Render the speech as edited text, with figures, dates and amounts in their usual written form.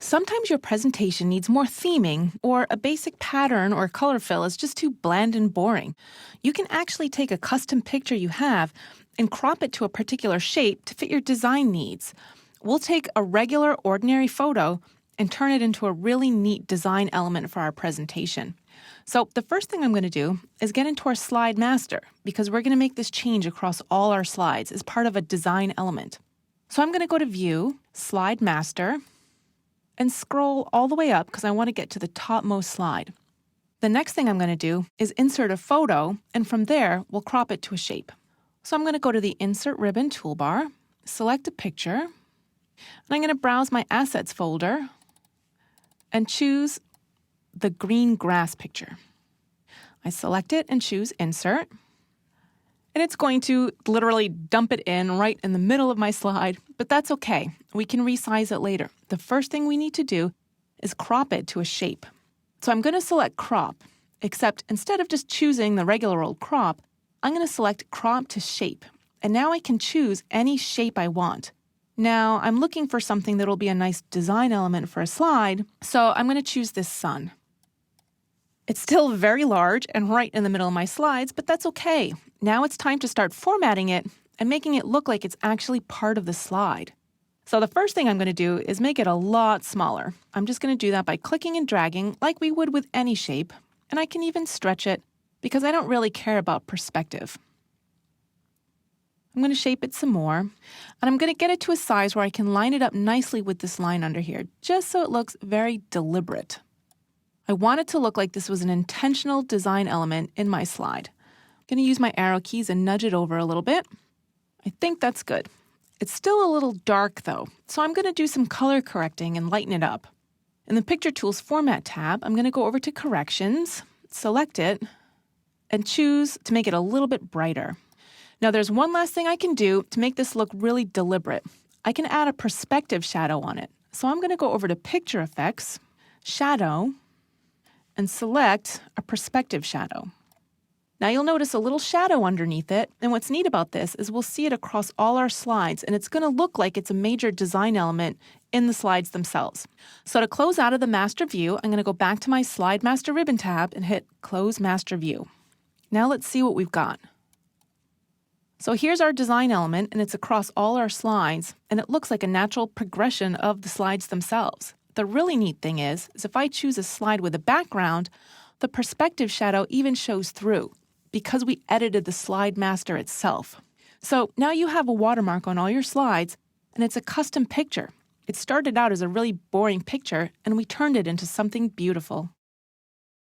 Sometimes your presentation needs more theming, or a basic pattern or color fill is just too bland and boring. You can actually take a custom picture you have and crop it to a particular shape to fit your design needs. We'll take a regular, ordinary photo and turn it into a really neat design element for our presentation. So the first thing I'm going to do is get into our slide master, because we're going to make this change across all our slides as part of a design element. So I'm going to go to View, Slide Master, and scroll all the way up because I want to get to the topmost slide. The next thing I'm going to do is insert a photo, and from there, we'll crop it to a shape. So I'm going to go to the Insert Ribbon toolbar, select a picture, and I'm going to browse my Assets folder and choose the green grass picture. I select it and choose Insert, and it's going to literally dump it in right in the middle of my slide, but that's okay. We can resize it later. The first thing we need to do is crop it to a shape. So I'm going to select Crop, except instead of just choosing the regular old crop, I'm going to select Crop to Shape, and now I can choose any shape I want. Now, I'm looking for something that'll be a nice design element for a slide, so I'm going to choose this sun. It's still very large and right in the middle of my slides, but that's okay. Now it's time to start formatting it and making it look like it's actually part of the slide. So the first thing I'm going to do is make it a lot smaller. I'm just going to do that by clicking and dragging like we would with any shape, and I can even stretch it because I don't really care about perspective. I'm going to shape it some more, and I'm going to get it to a size where I can line it up nicely with this line under here, just so it looks very deliberate. I want it to look like this was an intentional design element in my slide. I'm going to use my arrow keys and nudge it over a little bit. I think that's good. It's still a little dark though, so I'm going to do some color correcting and lighten it up. In the Picture Tools Format tab, I'm going to go over to Corrections, select it, and choose to make it a little bit brighter. Now there's one last thing I can do to make this look really deliberate. I can add a perspective shadow on it. So I'm going to go over to Picture Effects, Shadow, and select a perspective shadow. Now you'll notice a little shadow underneath it, and what's neat about this is we'll see it across all our slides, and it's going to look like it's a major design element in the slides themselves. So to close out of the master view, I'm going to go back to my Slide Master Ribbon tab and hit Close Master View. Now let's see what we've got. So here's our design element, and it's across all our slides, and it looks like a natural progression of the slides themselves. The really neat thing is if I choose a slide with a background, the perspective shadow even shows through because we edited the slide master itself. So now you have a watermark on all your slides, and it's a custom picture. It started out as a really boring picture, and we turned it into something beautiful.